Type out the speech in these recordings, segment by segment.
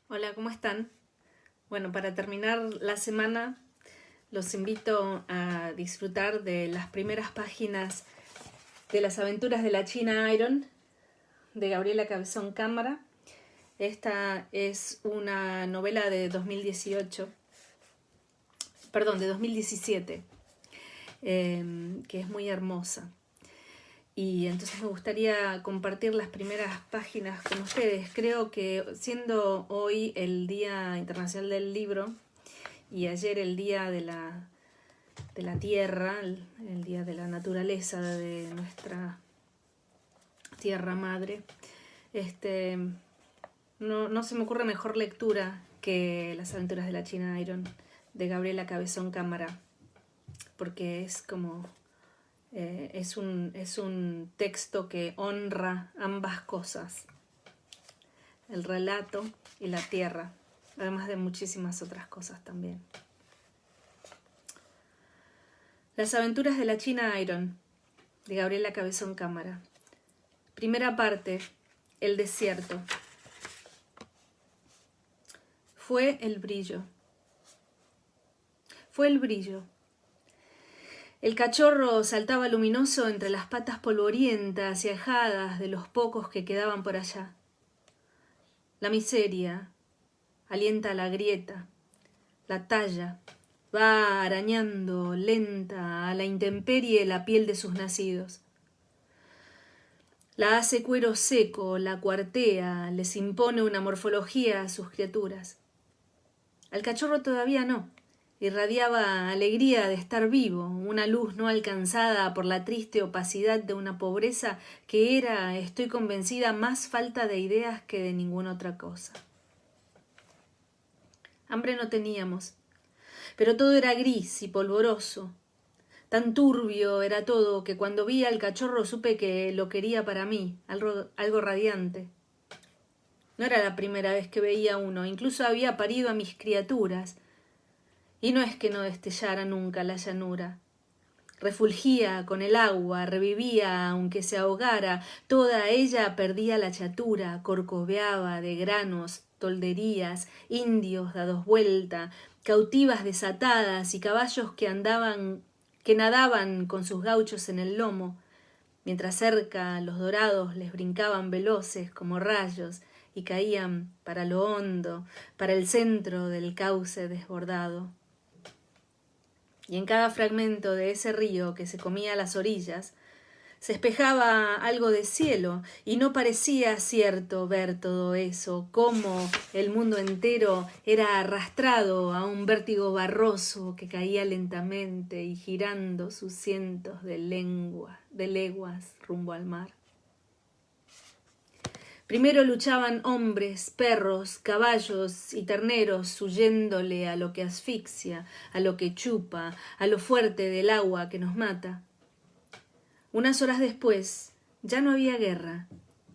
Hola, ¿cómo están? Bueno, para terminar la semana, los invito a disfrutar de las primeras páginas de Las aventuras de la China Iron, de Gabriela Cabezón Cámara. Esta es una novela de 2018, perdón, de 2017, que es muy hermosa. Y entonces me gustaría compartir las primeras páginas con ustedes. Creo que siendo hoy el Día Internacional del Libro y ayer el Día de la Tierra, el Día de la Naturaleza de nuestra Tierra Madre, no se me ocurre mejor lectura que Las aventuras de la China Iron de Gabriela Cabezón Cámara, porque es como es un texto que honra ambas cosas, el relato y la tierra, además de muchísimas otras cosas también. Las aventuras de la China Iron, de Gabriela Cabezón Cámara. Primera parte, el desierto. Fue el brillo. Fue el brillo. El cachorro saltaba luminoso entre las patas polvorientas y ajadas de los pocos que quedaban por allá. La miseria alienta la grieta, la talla, va arañando lenta a la intemperie la piel de sus nacidos. La hace cuero seco, la cuartea, les impone una morfología a sus criaturas. Al cachorro todavía no. Irradiaba alegría de estar vivo, una luz no alcanzada por la triste opacidad de una pobreza que era, estoy convencida, más falta de ideas que de ninguna otra cosa. Hambre no teníamos, pero todo era gris y polvoroso. Tan turbio era todo que cuando vi al cachorro supe que lo quería para mí, algo radiante. No era la primera vez que veía uno, incluso había parido a mis criaturas. Y no es que no destellara nunca la llanura. Refulgía con el agua, revivía aunque se ahogara, toda ella perdía la chatura, corcoveaba de granos, tolderías, indios dados vuelta, cautivas desatadas y caballos que nadaban con sus gauchos en el lomo, mientras cerca los dorados les brincaban veloces como rayos y caían para lo hondo, para el centro del cauce desbordado. Y en cada fragmento de ese río que se comía las orillas, se espejaba algo de cielo, y no parecía cierto ver todo eso, cómo el mundo entero era arrastrado a un vértigo barroso que caía lentamente y girando sus cientos de leguas rumbo al mar. Primero luchaban hombres, perros, caballos y terneros huyéndole a lo que asfixia, a lo que chupa, a lo fuerte del agua que nos mata. Unas horas después ya no había guerra.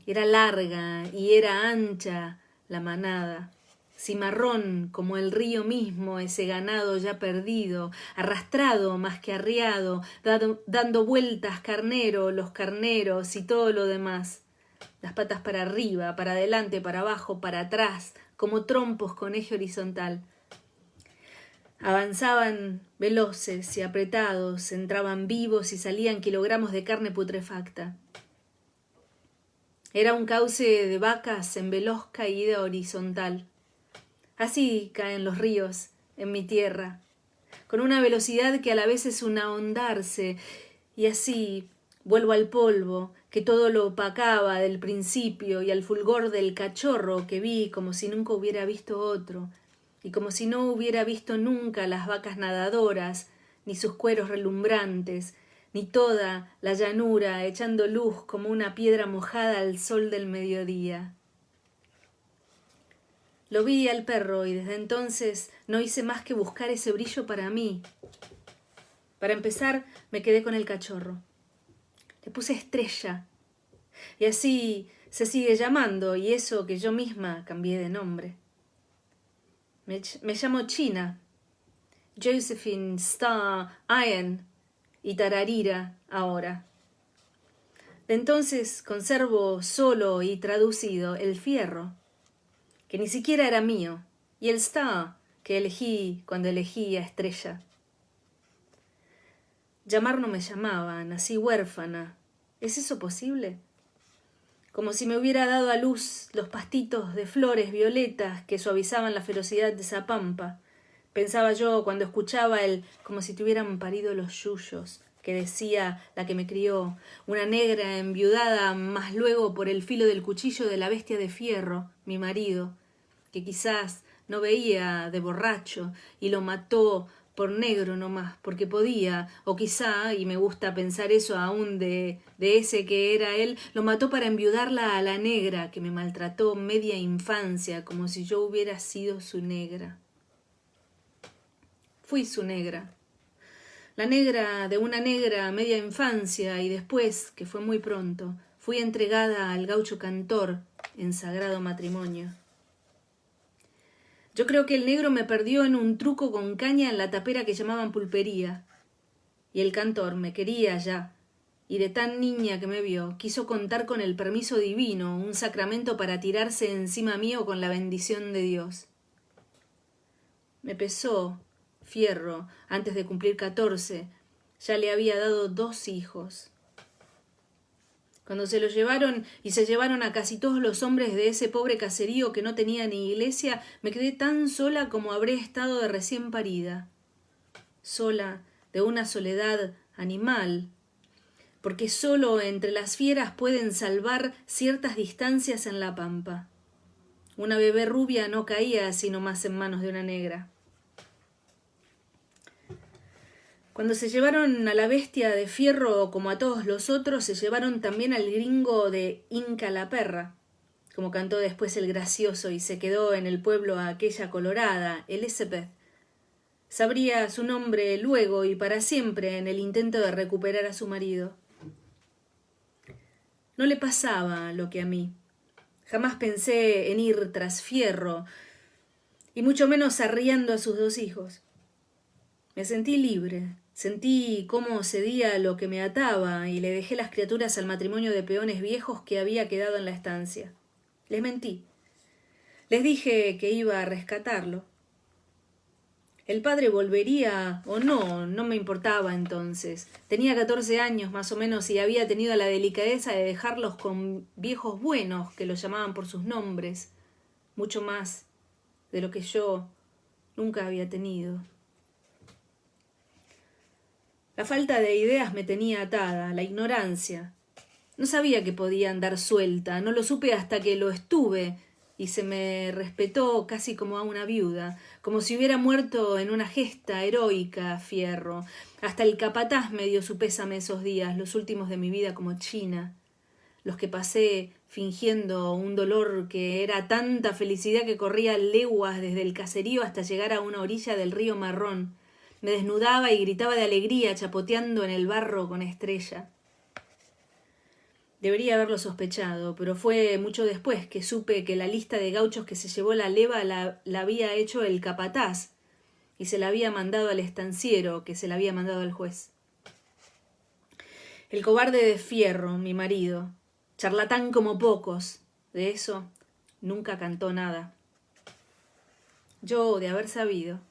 Era larga y era ancha la manada. Cimarrón como el río mismo, ese ganado ya perdido, arrastrado más que arriado, dando vueltas carnero, los carneros y todo lo demás. Las patas para arriba, para adelante, para abajo, para atrás, como trompos con eje horizontal. Avanzaban veloces y apretados, entraban vivos y salían kilogramos de carne putrefacta. Era un cauce de vacas en veloz caída horizontal. Así caen los ríos en mi tierra, con una velocidad que a la vez es un ahondarse, y así vuelvo al polvo, que todo lo opacaba del principio, y al fulgor del cachorro que vi como si nunca hubiera visto otro, y como si no hubiera visto nunca las vacas nadadoras, ni sus cueros relumbrantes, ni toda la llanura echando luz como una piedra mojada al sol del mediodía. Lo vi al perro y desde entonces no hice más que buscar ese brillo para mí. Para empezar, me quedé con el cachorro. Le puse Estrella, y así se sigue llamando, y eso que yo misma cambié de nombre. Me llamo China, Josephine Star Iron y Tararira ahora. De entonces conservo solo y traducido el fierro. que ni siquiera era mío, y el Star que elegí cuando elegí a Estrella. Llamar no me llamaba, nací huérfana. ¿Es eso posible? Como si me hubiera dado a luz los pastitos de flores violetas que suavizaban la ferocidad de esa pampa. Pensaba yo cuando escuchaba el como si te hubieran parido los yuyos, que decía la que me crió, una negra enviudada, más luego por el filo del cuchillo de la bestia de fierro, mi marido, que quizás no veía de borracho y lo mató por negro nomás, porque podía, o quizá, y me gusta pensar eso aún de ese que era él, lo mató para enviudarla a la negra que me maltrató media infancia, como si yo hubiera sido su negra. Fui su negra. La negra de una negra media infancia y después, que fue muy pronto, fui entregada al gaucho cantor en sagrado matrimonio. Yo creo que el negro me perdió en un truco con caña en la tapera que llamaban pulpería. Y el cantor me quería ya, y de tan niña que me vio, quiso contar con el permiso divino, un sacramento para tirarse encima mío con la bendición de Dios. Me pesó, fierro, antes de cumplir 14, ya le había dado 2 hijos. Cuando se lo llevaron y se llevaron a casi todos los hombres de ese pobre caserío que no tenía ni iglesia, me quedé tan sola como habré estado de recién parida. Sola, de una soledad animal, porque solo entre las fieras pueden salvar ciertas distancias en la pampa. Una bebé rubia no caía sino más en manos de una negra. Cuando se llevaron a la bestia de fierro como a todos los otros, se llevaron también al gringo de Inca la perra, como cantó después el gracioso, y se quedó en el pueblo aquella colorada, Elizabeth. Sabría su nombre luego y para siempre en el intento de recuperar a su marido. No le pasaba lo que a mí. Jamás pensé en ir tras fierro, y mucho menos arriando a sus 2 hijos. Me sentí libre. Sentí cómo cedía lo que me ataba y le dejé las criaturas al matrimonio de peones viejos que había quedado en la estancia. Les mentí. Les dije que iba a rescatarlo. El padre volvería o no, no me importaba entonces. Tenía 14 años más o menos y había tenido la delicadeza de dejarlos con viejos buenos que los llamaban por sus nombres, mucho más de lo que yo nunca había tenido. La falta de ideas me tenía atada, la ignorancia. No sabía que podía andar suelta, no lo supe hasta que lo estuve, y se me respetó casi como a una viuda, como si hubiera muerto en una gesta heroica, fierro. Hasta el capataz me dio su pésame esos días, los últimos de mi vida como china, los que pasé fingiendo un dolor que era tanta felicidad que corría leguas desde el caserío hasta llegar a una orilla del río Marrón. Me desnudaba y gritaba de alegría, chapoteando en el barro con Estrella. Debería haberlo sospechado, pero fue mucho después que supe que la lista de gauchos que se llevó la leva la había hecho el capataz y se la había mandado al estanciero, que se la había mandado al juez. El cobarde de fierro, mi marido, charlatán como pocos, de eso nunca cantó nada. Yo, de haber sabido,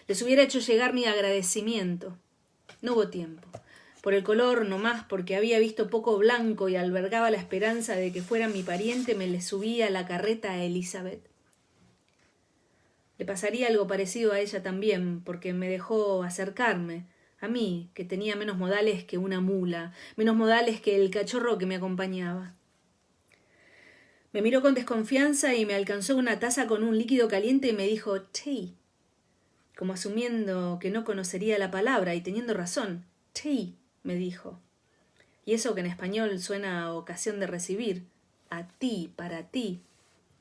les hubiera hecho llegar mi agradecimiento. No hubo tiempo. Por el color nomás, porque había visto poco blanco y albergaba la esperanza de que fuera mi pariente, me le subí a la carreta a Elizabeth. Le pasaría algo parecido a ella también, porque me dejó acercarme, a mí, que tenía menos modales que una mula, menos modales que el cachorro que me acompañaba. Me miró con desconfianza y me alcanzó una taza con un líquido caliente y me dijo «tea», como asumiendo que no conocería la palabra, y teniendo razón. «Tea», me dijo. Y eso que en español suena a ocasión de recibir, a ti, para ti.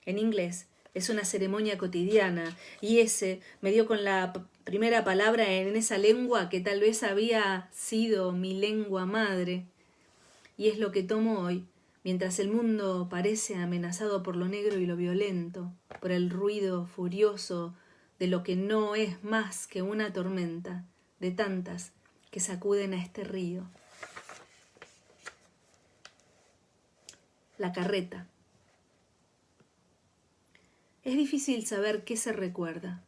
En inglés es una ceremonia cotidiana, y ese me dio con la primera palabra en esa lengua que tal vez había sido mi lengua madre. Y es lo que tomo hoy, mientras el mundo parece amenazado por lo negro y lo violento, por el ruido furioso de lo que no es más que una tormenta, de tantas que sacuden a este río. La carreta. Es difícil saber qué se recuerda.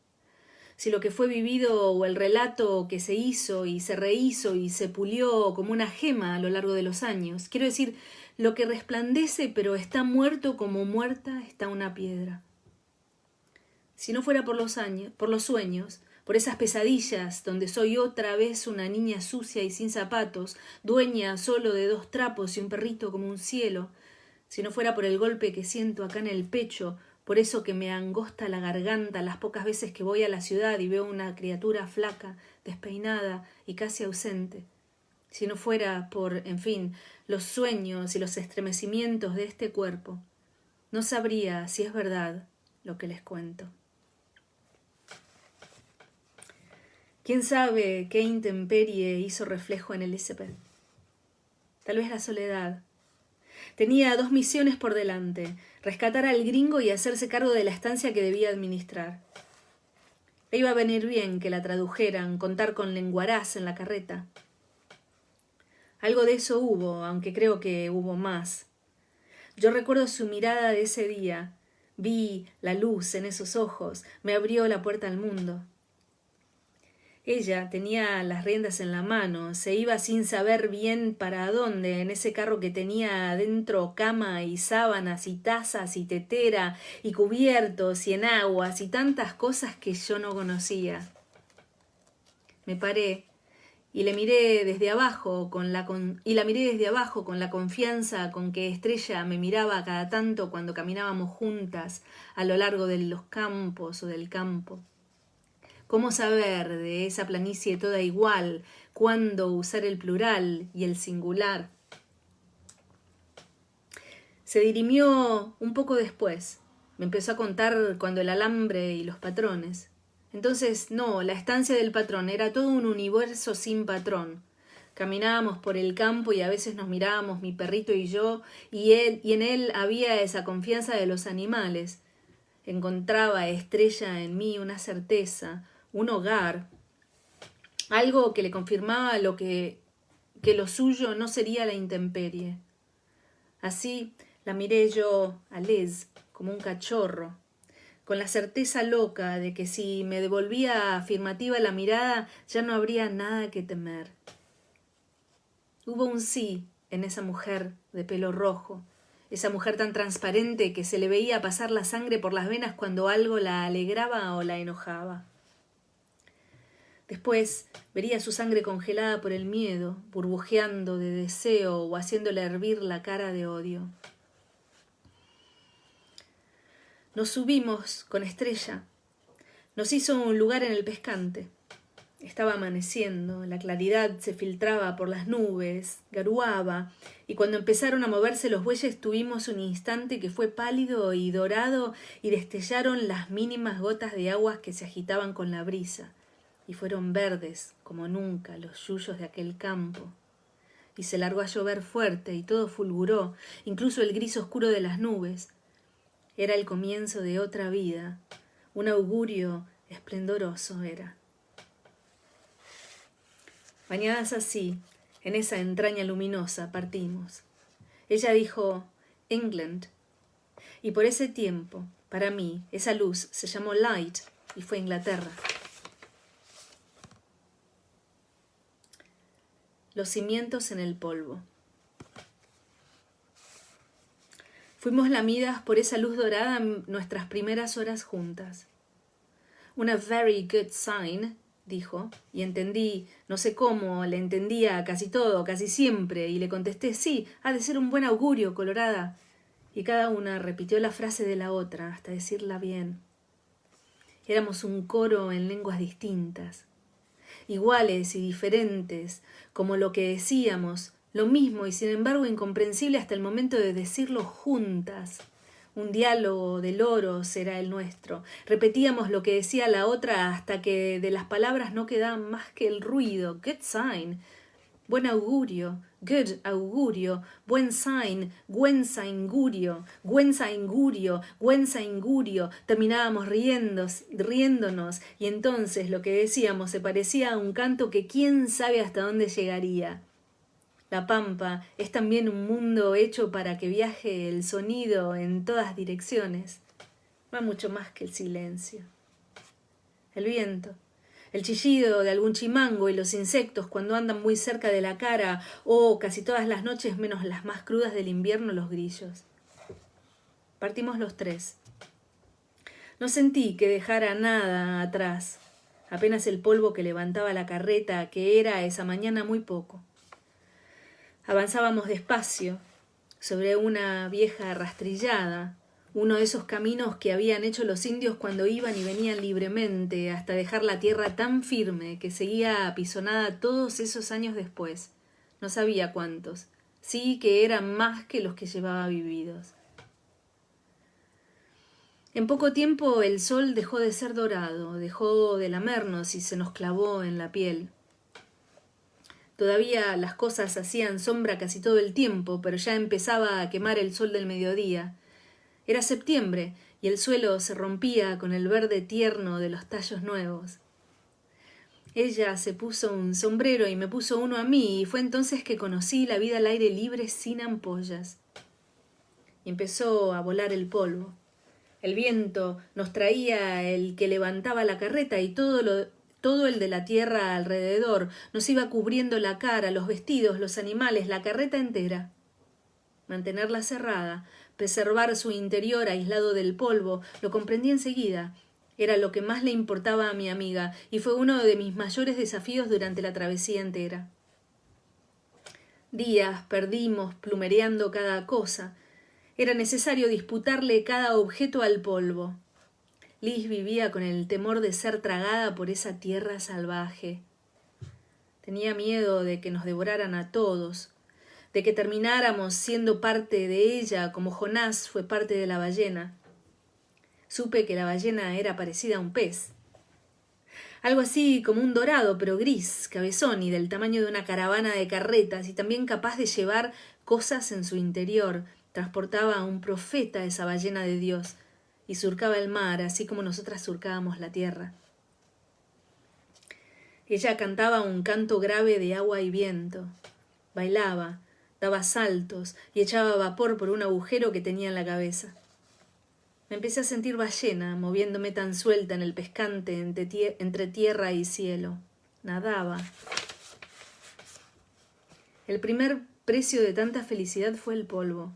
Si lo que fue vivido o el relato que se hizo y se rehizo y se pulió como una gema a lo largo de los años. Quiero decir, lo que resplandece pero está muerto como muerta está una piedra. Si no fuera por los años, por los sueños, por esas pesadillas donde soy otra vez una niña sucia y sin zapatos, dueña solo de 2 trapos y un perrito como un cielo, si no fuera por el golpe que siento acá en el pecho, por eso que me angosta la garganta las pocas veces que voy a la ciudad y veo una criatura flaca, despeinada y casi ausente. Si no fuera por, en fin, los sueños y los estremecimientos de este cuerpo, no sabría si es verdad lo que les cuento. ¿Quién sabe qué intemperie hizo reflejo en Elizabeth? Tal vez la soledad. Tenía 2 misiones por delante, rescatar al gringo y hacerse cargo de la estancia que debía administrar. Le iba a venir bien que la tradujeran, contar con lenguaraz en la carreta. Algo de eso hubo, aunque creo que hubo más. Yo recuerdo su mirada de ese día. Vi la luz en esos ojos, me abrió la puerta al mundo. Ella tenía las riendas en la mano, se iba sin saber bien para dónde en ese carro que tenía adentro cama y sábanas y tazas y tetera y cubiertos y enaguas y tantas cosas que yo no conocía. Me paré y la miré desde abajo con la confianza con que Estrella me miraba cada tanto cuando caminábamos juntas a lo largo de los campos o del campo. ¿Cómo saber de esa planicie toda igual cuándo usar el plural y el singular? Se dirimió un poco después. Me empezó a contar cuando el alambre y los patrones. Entonces, no, la estancia del patrón era todo un universo sin patrón. Caminábamos por el campo y a veces nos mirábamos mi perrito y yo, y en él había esa confianza de los animales. Encontraba Estrella en mí una certeza, un hogar, algo que le confirmaba que lo suyo no sería la intemperie. Así la miré yo a Liz como un cachorro, con la certeza loca de que si me devolvía afirmativa la mirada ya no habría nada que temer. Hubo un sí en esa mujer de pelo rojo, esa mujer tan transparente que se le veía pasar la sangre por las venas cuando algo la alegraba o la enojaba. Después vería su sangre congelada por el miedo, burbujeando de deseo o haciéndole hervir la cara de odio. Nos subimos con Estrella. Nos hizo un lugar en el pescante. Estaba amaneciendo, la claridad se filtraba por las nubes, garuaba, y cuando empezaron a moverse los bueyes tuvimos un instante que fue pálido y dorado y destellaron las mínimas gotas de agua que se agitaban con la brisa. Y fueron verdes, como nunca, los yuyos de aquel campo. Y se largó a llover fuerte, y todo fulguró, incluso el gris oscuro de las nubes. Era el comienzo de otra vida, un augurio esplendoroso era. Bañadas así, en esa entraña luminosa, partimos. Ella dijo, England, y por ese tiempo, para mí, esa luz se llamó Light y fue Inglaterra. Los cimientos en el polvo. Fuimos lamidas por esa luz dorada en nuestras primeras horas juntas. Una very good sign, dijo, y entendí, no sé cómo, le entendía casi todo, casi siempre, y le contesté, sí, ha de ser un buen augurio, colorada. Y cada una repitió la frase de la otra hasta decirla bien. Éramos un coro en lenguas distintas, iguales y diferentes, como lo que decíamos, lo mismo y sin embargo incomprensible hasta el momento de decirlo juntas. Un diálogo de loros era el nuestro. Repetíamos lo que decía la otra hasta que de las palabras no quedaba más que el ruido. Good sign. Buen augurio. Good augurio. Buen sign. Buen saingurio. Buen saingurio. Buen saingurio. Terminábamos riéndonos y entonces lo que decíamos se parecía a un canto que quién sabe hasta dónde llegaría. La pampa es también un mundo hecho para que viaje el sonido en todas direcciones. va mucho más que el silencio. El viento, el chillido de algún chimango y los insectos cuando andan muy cerca de la cara, o casi todas las noches menos las más crudas del invierno, los grillos. Partimos los tres. No sentí que dejara nada atrás, apenas el polvo que levantaba la carreta, que era esa mañana muy poco. Avanzábamos despacio, sobre una vieja rastrillada, uno de esos caminos que habían hecho los indios cuando iban y venían libremente, hasta dejar la tierra tan firme que seguía apisonada todos esos años después. No sabía cuántos, sí que eran más que los que llevaba vividos. En poco tiempo el sol dejó de ser dorado, dejó de lamernos y se nos clavó en la piel. Todavía las cosas hacían sombra casi todo el tiempo, pero ya empezaba a quemar el sol del mediodía. Era septiembre y el suelo se rompía con el verde tierno de los tallos nuevos. Ella se puso un sombrero y me puso uno a mí, y fue entonces que conocí la vida al aire libre sin ampollas. Y empezó a volar el polvo. El viento nos traía el que levantaba la carreta y todo el de la tierra alrededor nos iba cubriendo la cara, los vestidos, los animales, la carreta entera. Mantenerla cerrada, preservar su interior aislado del polvo, lo comprendí enseguida. Era lo que más le importaba a mi amiga y fue uno de mis mayores desafíos durante la travesía entera. Días perdimos plumereando cada cosa. Era necesario disputarle cada objeto al polvo. Liz vivía con el temor de ser tragada por esa tierra salvaje. Tenía miedo de que nos devoraran a todos, de que termináramos siendo parte de ella como Jonás fue parte de la ballena. Supe que la ballena era parecida a un pez. Algo así como un dorado, pero gris, cabezón y del tamaño de una caravana de carretas y también capaz de llevar cosas en su interior. Transportaba a un profeta esa ballena de Dios y surcaba el mar así como nosotras surcábamos la tierra. Ella cantaba un canto grave de agua y viento. Bailaba, daba saltos y echaba vapor por un agujero que tenía en la cabeza. Me empecé a sentir ballena, moviéndome tan suelta en el pescante entre tierra y cielo. Nadaba. El primer precio de tanta felicidad fue el polvo.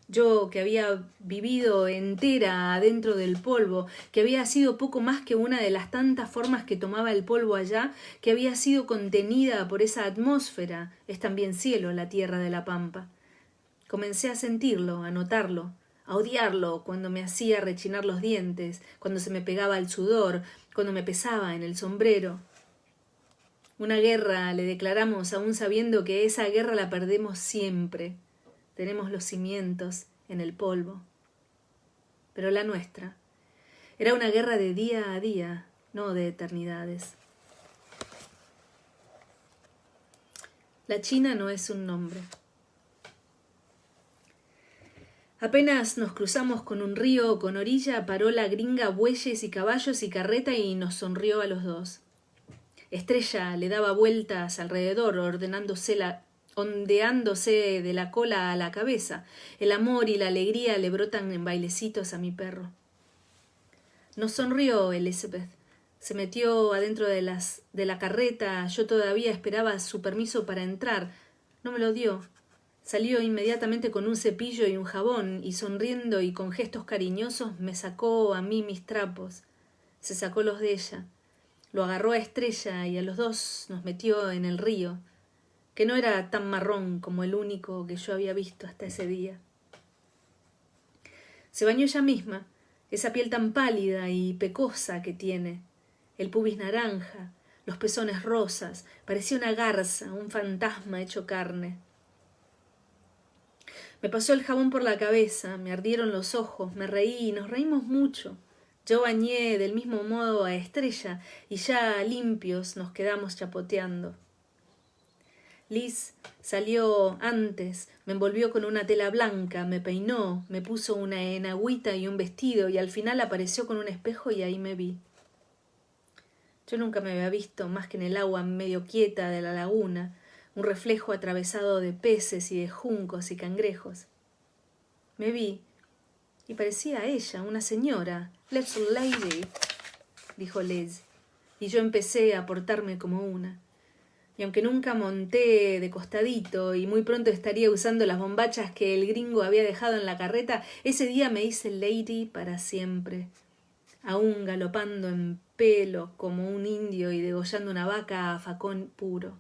Yo, que había vivido entera adentro del polvo, que había sido poco más que una de las tantas formas que tomaba el polvo allá, que había sido contenida por esa atmósfera, es también cielo la tierra de la pampa. Comencé a sentirlo, a notarlo, a odiarlo cuando me hacía rechinar los dientes, cuando se me pegaba el sudor, cuando me pesaba en el sombrero. Una guerra le declaramos aún sabiendo que esa guerra la perdemos siempre. Tenemos los cimientos en el polvo. Pero la nuestra era una guerra de día a día, no de eternidades. La China no es un nombre. Apenas nos cruzamos con un río o con orilla, paró la gringa bueyes y caballos y carreta y nos sonrió a los dos. Estrella le daba vueltas alrededor, ondeándose de la cola a la cabeza. El amor y la alegría le brotan en bailecitos a mi perro. Nos sonrió Elizabeth. Se metió adentro de la carreta. Yo todavía esperaba su permiso para entrar. No me lo dio. Salió inmediatamente con un cepillo y un jabón, y sonriendo y con gestos cariñosos me sacó a mí mis trapos. Se sacó los de ella. Lo agarró a Estrella y a los dos nos metió en el río, que no era tan marrón como el único que yo había visto hasta ese día. Se bañó ella misma, esa piel tan pálida y pecosa que tiene, el pubis naranja, los pezones rosas, parecía una garza, un fantasma hecho carne. Me pasó el jabón por la cabeza, me ardieron los ojos, me reí y nos reímos mucho. Yo bañé del mismo modo a Estrella y ya limpios nos quedamos chapoteando. Liz salió antes, me envolvió con una tela blanca, me peinó, me puso una enagüita y un vestido y al final apareció con un espejo y ahí me vi. Yo nunca me había visto más que en el agua medio quieta de la laguna, un reflejo atravesado de peces y de juncos y cangrejos. Me vi, Y parecía a ella, una señora. Little lady, dijo Liz, y yo empecé a portarme como una. Y aunque nunca monté de costadito y muy pronto estaría usando las bombachas que el gringo había dejado en la carreta, ese día me hice lady para siempre, aún galopando en pelo como un indio y degollando una vaca a facón puro.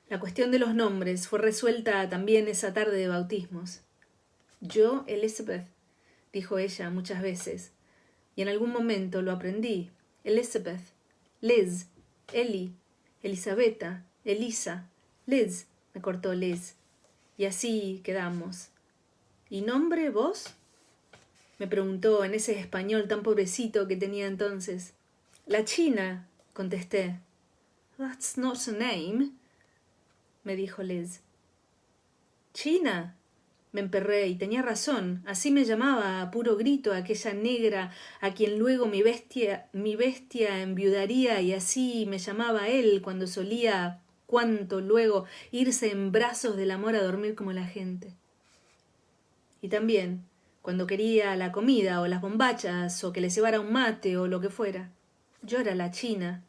La cuestión de los nombres fue resuelta también esa tarde de bautismos. Yo, Elizabeth, dijo ella muchas veces, y en algún momento lo aprendí. Elizabeth, Liz, Ellie, Elisabetta, Elisa, Liz, me cortó Liz. Y así quedamos. ¿Y nombre vos? Me preguntó en ese español tan pobrecito que tenía entonces. La China, contesté. That's not a name, me dijo Liz. China, me emperré y tenía razón. Así me llamaba a puro grito aquella negra a quien luego mi bestia enviudaría, y así me llamaba él cuando solía, cuánto luego, irse en brazos del amor a dormir como la gente. Y también cuando quería la comida o las bombachas o que le llevara un mate o lo que fuera. Yo era la China.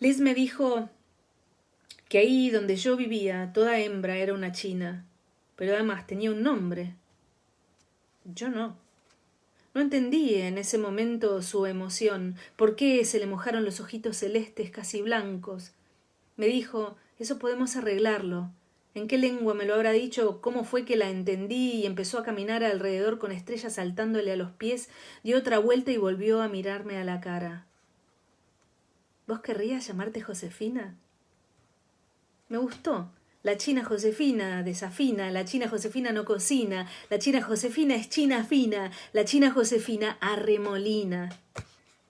Liz me dijo que ahí donde yo vivía toda hembra era una china, pero además tenía un nombre. Yo no. No entendí en ese momento su emoción, por qué se le mojaron los ojitos celestes casi blancos. Me dijo, eso podemos arreglarlo. ¿En qué lengua me lo habrá dicho? ¿Cómo fue que la entendí? Y empezó a caminar alrededor con Estrella saltándole a los pies, dio otra vuelta y volvió a mirarme a la cara. ¿Vos querrías llamarte Josefina? Me gustó. La China Josefina desafina, la China Josefina no cocina, la China Josefina es china fina, la China Josefina arremolina.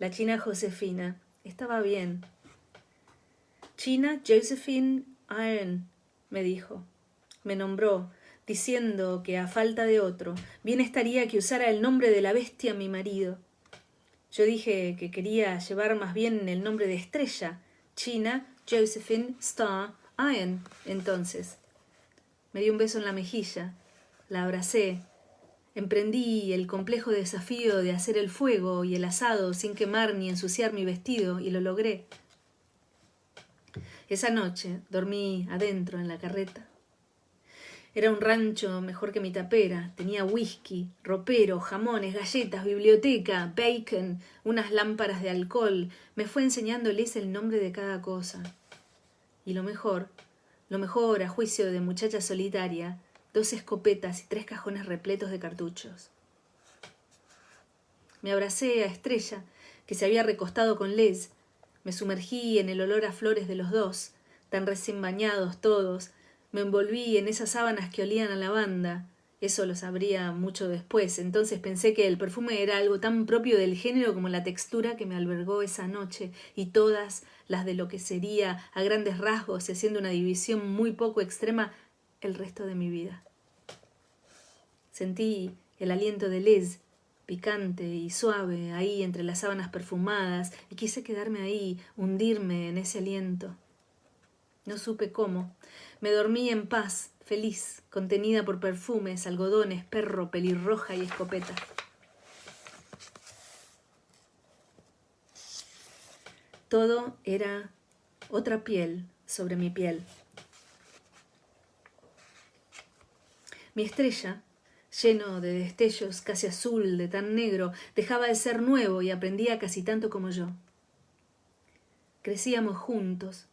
La China Josefina. Estaba bien. China Josephine Iron, me dijo. Me nombró, diciendo que a falta de otro, bien estaría que usara el nombre de la bestia mi marido. Yo dije que quería llevar más bien el nombre de Estrella, China Josephine Star Iron, entonces. Me dio un beso en la mejilla, la abracé, emprendí el complejo desafío de hacer el fuego y el asado sin quemar ni ensuciar mi vestido, y lo logré. Esa noche dormí adentro en la carreta. Era un rancho mejor que mi tapera, tenía whisky, ropero, jamones, galletas, biblioteca, bacon, unas lámparas de alcohol. Me fue enseñándoles el nombre de cada cosa. Y lo mejor, a juicio de muchacha solitaria, 2 escopetas y 3 cajones repletos de cartuchos. Me abracé a Estrella, que se había recostado con Liz. Me sumergí en el olor a flores de los dos, tan recién bañados todos. Me envolví en esas sábanas que olían a lavanda. Eso lo sabría mucho después. Entonces pensé que el perfume era algo tan propio del género como la textura que me albergó esa noche, y todas las de lo que sería, a grandes rasgos y haciendo una división muy poco extrema, el resto de mi vida. Sentí el aliento de Liz, picante y suave, ahí entre las sábanas perfumadas, y quise quedarme ahí, hundirme en ese aliento. No supe cómo. Me dormí en paz, feliz, contenida por perfumes, algodones, perro, pelirroja y escopeta. Todo era otra piel sobre mi piel. Mi Estrella, lleno de destellos casi azul, de tan negro, dejaba de ser nuevo y aprendía casi tanto como yo. Crecíamos juntos.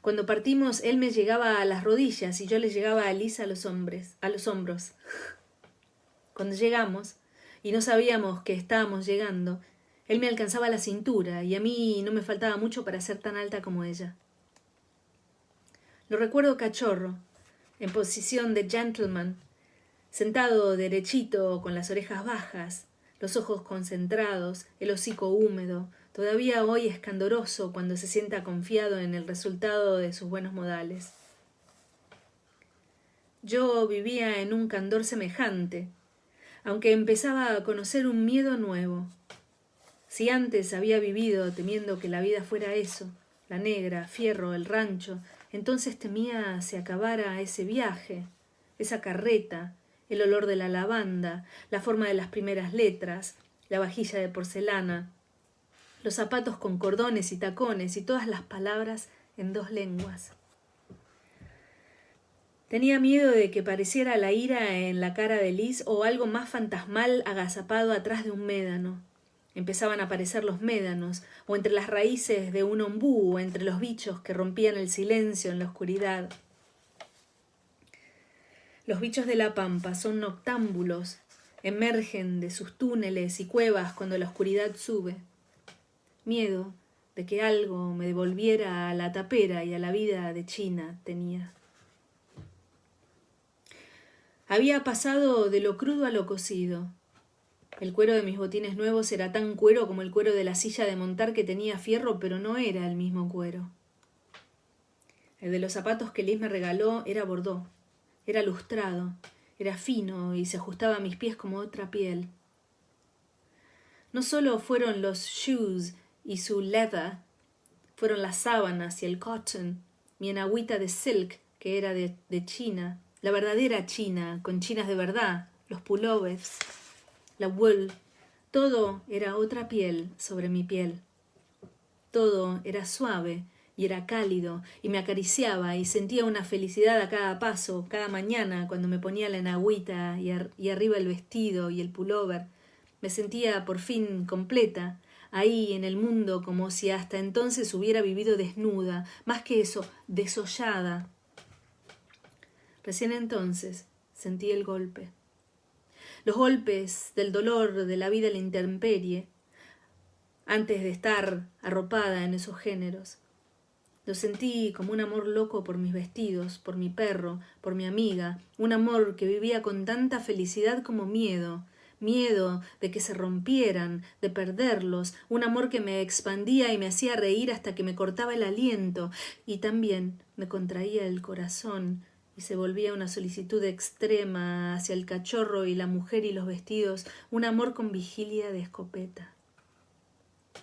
Cuando partimos, él me llegaba a las rodillas y yo le llegaba a Liz a los hombros. Cuando llegamos, y no sabíamos que estábamos llegando, él me alcanzaba la cintura y a mí no me faltaba mucho para ser tan alta como ella. Lo recuerdo cachorro, en posición de gentleman, sentado derechito con las orejas bajas, los ojos concentrados, el hocico húmedo, todavía hoy escandoroso cuando se sienta confiado en el resultado de sus buenos modales. Yo vivía en un candor semejante, aunque empezaba a conocer un miedo nuevo. Si antes había vivido temiendo que la vida fuera eso, la negra, fierro, el rancho, entonces temía se acabara ese viaje, esa carreta, el olor de la lavanda, la forma de las primeras letras, la vajilla de porcelana, los zapatos con cordones y tacones y todas las palabras en 2 lenguas. Tenía miedo de que pareciera la ira en la cara de Liz o algo más fantasmal agazapado atrás de un médano. Empezaban a aparecer los médanos, o entre las raíces de un ombú, o entre los bichos que rompían el silencio en la oscuridad. Los bichos de la pampa son noctámbulos, emergen de sus túneles y cuevas cuando la oscuridad sube. Miedo de que algo me devolviera a la tapera y a la vida de China tenía. Había pasado de lo crudo a lo cocido. El cuero de mis botines nuevos era tan cuero como el cuero de la silla de montar que tenía fierro, pero no era el mismo cuero. El de los zapatos que Liz me regaló era bordó, era lustrado, era fino y se ajustaba a mis pies como otra piel. No solo fueron los shoes y su leather, fueron las sábanas y el cotton, mi enagüita de silk, que era de China, la verdadera China, con chinas de verdad, los pullovers, la wool, todo era otra piel sobre mi piel. Todo era suave y era cálido y me acariciaba y sentía una felicidad a cada paso, cada mañana cuando me ponía la enagüita y arriba el vestido y el pullover. Me sentía por fin completa, ahí en el mundo como si hasta entonces hubiera vivido desnuda, más que eso, desollada. Recién entonces sentí el golpe. Los golpes del dolor de la vida a la intemperie, antes de estar arropada en esos géneros. Lo sentí como un amor loco por mis vestidos, por mi perro, por mi amiga, un amor que vivía con tanta felicidad como miedo, miedo de que se rompieran, de perderlos, un amor que me expandía y me hacía reír hasta que me cortaba el aliento y también me contraía el corazón y se volvía una solicitud extrema hacia el cachorro y la mujer y los vestidos, un amor con vigilia de escopeta.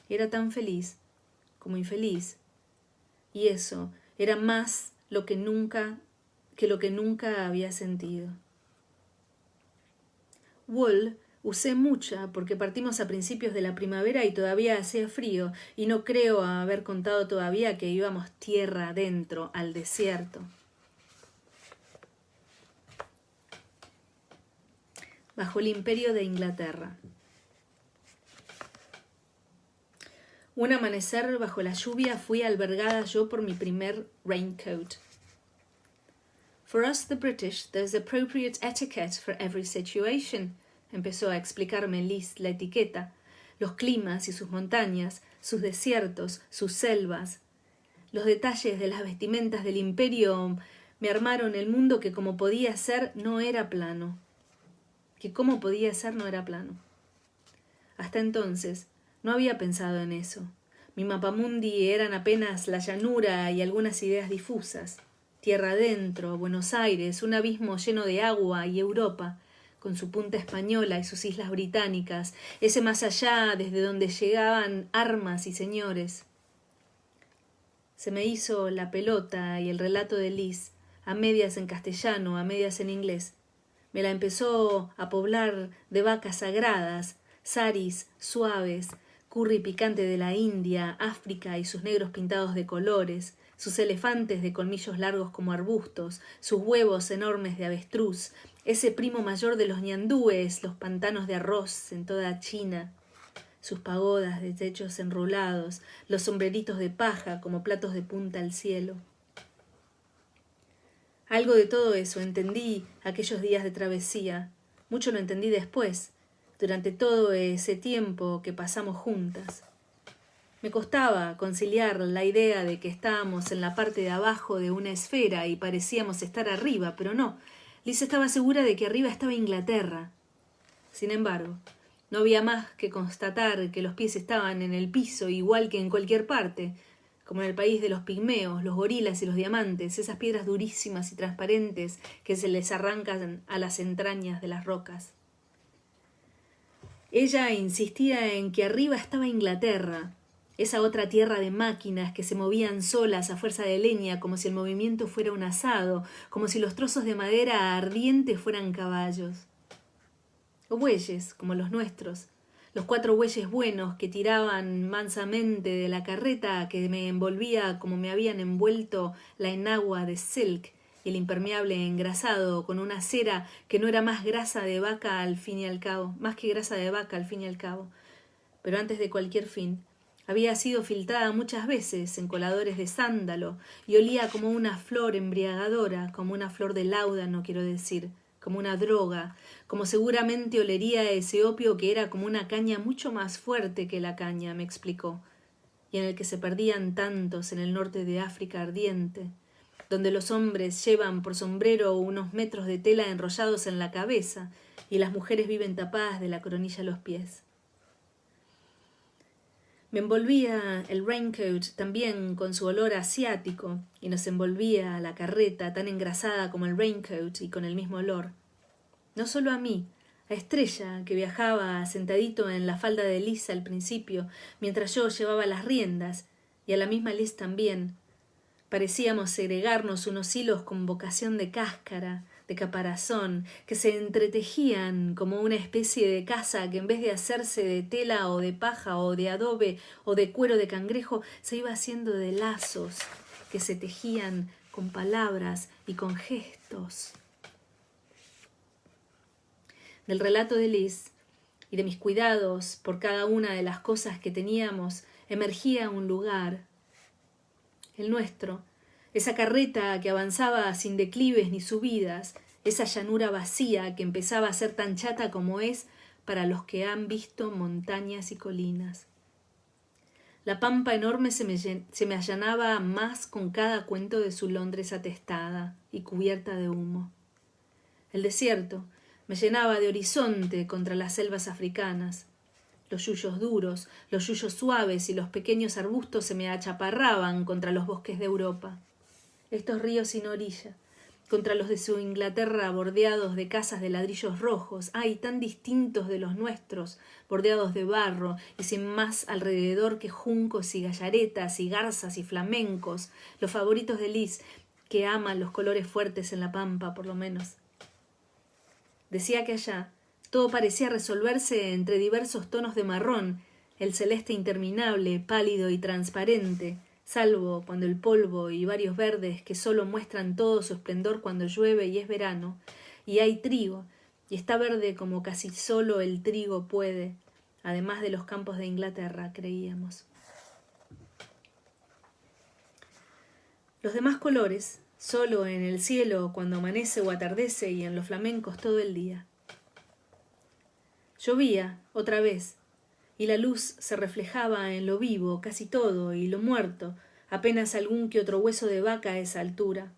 Era tan feliz como infeliz, y eso era más lo que nunca había sentido. Wool usé mucha porque partimos a principios de la primavera y todavía hacía frío, y no creo haber contado todavía que íbamos tierra adentro, al desierto. Bajo el imperio de Inglaterra. Un amanecer bajo la lluvia fui albergada yo por mi primer raincoat. For us the British, there's appropriate etiquette for every situation, empezó a explicarme Liz la etiqueta, los climas y sus montañas, sus desiertos, sus selvas. Los detalles de las vestimentas del imperio me armaron el mundo que como podía ser no era plano. Hasta entonces no había pensado en eso. Mi mapamundi eran apenas la llanura y algunas ideas difusas. Tierra adentro, Buenos Aires, un abismo lleno de agua y Europa, con su punta española y sus islas británicas, ese más allá desde donde llegaban armas y señores. Se me hizo la pelota y el relato de Liz, a medias en castellano, a medias en inglés. Me la empezó a poblar de vacas sagradas, saris suaves, curry picante de la India, África y sus negros pintados de colores, sus elefantes de colmillos largos como arbustos, sus huevos enormes de avestruz, ese primo mayor de los ñandúes, los pantanos de arroz en toda China, sus pagodas de techos enrolados, los sombreritos de paja como platos de punta al cielo. Algo de todo eso entendí aquellos días de travesía, mucho lo entendí después, durante todo ese tiempo que pasamos juntas. Me costaba conciliar la idea de que estábamos en la parte de abajo de una esfera y parecíamos estar arriba, pero no. Liz estaba segura de que arriba estaba Inglaterra. Sin embargo, no había más que constatar que los pies estaban en el piso igual que en cualquier parte, como en el país de los pigmeos, los gorilas y los diamantes, esas piedras durísimas y transparentes que se les arrancan a las entrañas de las rocas. Ella insistía en que arriba estaba Inglaterra, esa otra tierra de máquinas que se movían solas a fuerza de leña, como si el movimiento fuera un asado, como si los trozos de madera ardiente fueran caballos. O bueyes, como los nuestros, los 4 bueyes buenos que tiraban mansamente de la carreta que me envolvía como me habían envuelto la enagua de silk y el impermeable engrasado con una cera que no era más grasa de vaca al fin y al cabo, más que grasa de vaca al fin y al cabo. Pero antes de cualquier fin, había sido filtrada muchas veces en coladores de sándalo y olía como una flor embriagadora, como una flor de láudano, quiero decir, como una droga, como seguramente olería ese opio que era como una caña mucho más fuerte que la caña, me explicó, y en el que se perdían tantos en el norte de África ardiente, donde los hombres llevan por sombrero unos metros de tela enrollados en la cabeza y las mujeres viven tapadas de la coronilla a los pies. Me envolvía el raincoat también con su olor asiático y nos envolvía la carreta tan engrasada como el raincoat y con el mismo olor. No solo a mí, a Estrella, que viajaba sentadito en la falda de Liz al principio, mientras yo llevaba las riendas, y a la misma Liz también. Parecíamos segregarnos unos hilos con vocación de cáscara, de caparazón, que se entretejían como una especie de casa que en vez de hacerse de tela o de paja o de adobe o de cuero de cangrejo, se iba haciendo de lazos que se tejían con palabras y con gestos. Del relato de Liz y de mis cuidados por cada una de las cosas que teníamos, emergía un lugar, el nuestro, esa carreta que avanzaba sin declives ni subidas, esa llanura vacía que empezaba a ser tan chata como es para los que han visto montañas y colinas. La pampa enorme se me allanaba más con cada cuento de su Londres atestada y cubierta de humo. El desierto me llenaba de horizonte contra las selvas africanas. Los yuyos duros, los yuyos suaves y los pequeños arbustos se me achaparraban contra los bosques de Europa. Estos ríos sin orilla, contra los de su Inglaterra bordeados de casas de ladrillos rojos, ay, tan distintos de los nuestros, bordeados de barro y sin más alrededor que juncos y gallaretas y garzas y flamencos, los favoritos de Liz, que ama los colores fuertes en la pampa, por lo menos. Decía que allá todo parecía resolverse entre diversos tonos de marrón, el celeste interminable, pálido y transparente, salvo cuando el polvo y varios verdes que solo muestran todo su esplendor cuando llueve y es verano, y hay trigo, y está verde como casi solo el trigo puede, además de los campos de Inglaterra, creíamos. Los demás colores, solo en el cielo cuando amanece o atardece y en los flamencos todo el día. Llovía, otra vez, y la luz se reflejaba en lo vivo, casi todo, y lo muerto, apenas algún que otro hueso de vaca a esa altura.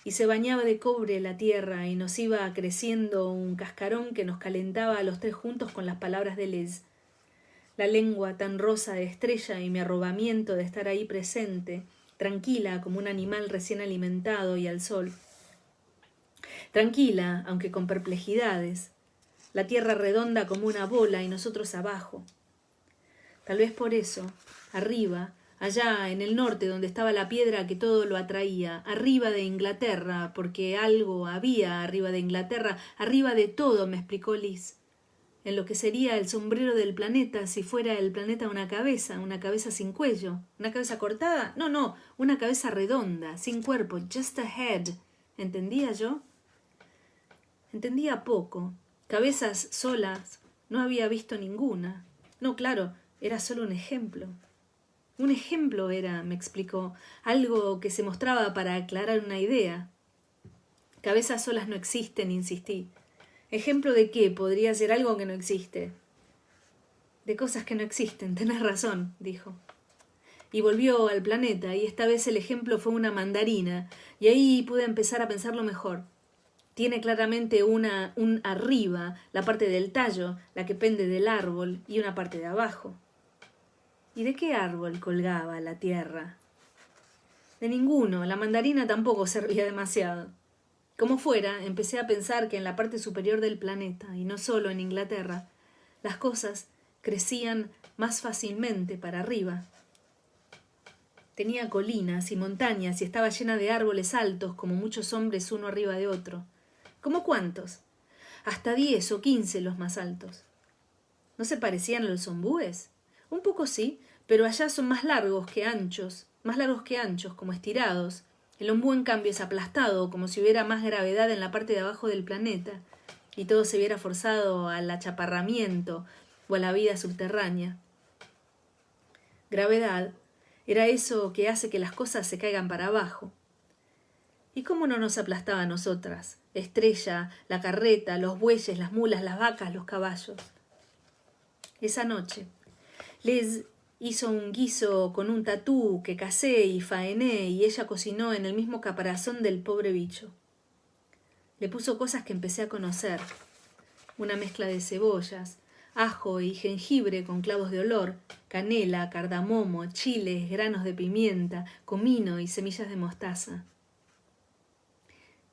Y se bañaba de cobre la tierra y nos iba creciendo un cascarón que nos calentaba a los 3 juntos con las palabras de Liz. La lengua tan rosa de Estrella y mi arrobamiento de estar ahí presente, tranquila como un animal recién alimentado y al sol. Tranquila, aunque con perplejidades. La tierra redonda como una bola y nosotros abajo. Tal vez por eso, arriba, allá en el norte donde estaba la piedra que todo lo atraía, arriba de Inglaterra, porque algo había arriba de Inglaterra, arriba de todo, me explicó Liz, en lo que sería el sombrero del planeta si fuera el planeta una cabeza sin cuello, una cabeza cortada, no, una cabeza redonda, sin cuerpo, just a head. ¿Entendía yo? Entendía poco. Cabezas solas no había visto ninguna. No, claro, era solo un ejemplo. Un ejemplo era, me explicó, algo que se mostraba para aclarar una idea. Cabezas solas no existen, insistí. ¿Ejemplo de qué? Podría ser algo que no existe. De cosas que no existen, tenés razón, dijo. Y volvió al planeta, y esta vez el ejemplo fue una mandarina, y ahí pude empezar a pensarlo mejor. Tiene claramente un arriba, la parte del tallo, la que pende del árbol, y una parte de abajo. ¿Y de qué árbol colgaba la tierra? De ninguno, la mandarina tampoco servía demasiado. Como fuera, empecé a pensar que en la parte superior del planeta, y no solo en Inglaterra, las cosas crecían más fácilmente para arriba, Tenía colinas y montañas y estaba llena de árboles altos, como muchos hombres uno arriba de otro. ¿Cómo cuántos? Hasta 10 o 15 los más altos. ¿No se parecían a los ombúes? Un poco sí, pero allá son más largos que anchos, como estirados. El ombú, en cambio, es aplastado, como si hubiera más gravedad en la parte de abajo del planeta, y todo se viera forzado al achaparramiento o a la vida subterránea. Gravedad era eso que hace que las cosas se caigan para abajo. ¿Y cómo no nos aplastaba a nosotras? Estrella, la carreta, los bueyes, las mulas, las vacas, los caballos. Esa noche, Les hizo un guiso con un tatú que casé y faené, y ella cocinó en el mismo caparazón del pobre bicho. Le puso cosas que empecé a conocer. Una mezcla de cebollas, ajo y jengibre con clavos de olor, canela, cardamomo, chiles, granos de pimienta, comino y semillas de mostaza.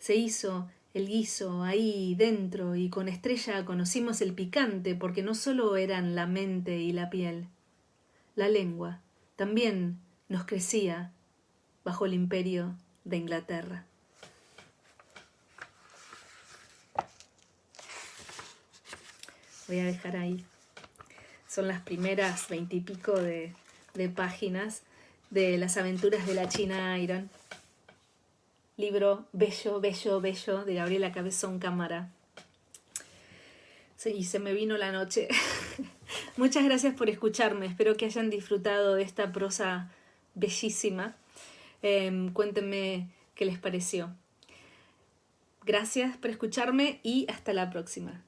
Se hizo el guiso ahí dentro y con Estrella conocimos el picante, porque no solo eran la mente y la piel. La lengua también nos crecía bajo el imperio de Inglaterra. Voy a dejar ahí. Son las primeras 20 y pico de páginas de Las aventuras de la China Iron. Libro bello, bello, bello de Gabriela Cabezón Cámara. Sí, se me vino la noche. Muchas gracias por escucharme. Espero que hayan disfrutado de esta prosa bellísima. Cuéntenme qué les pareció. Gracias por escucharme y hasta la próxima.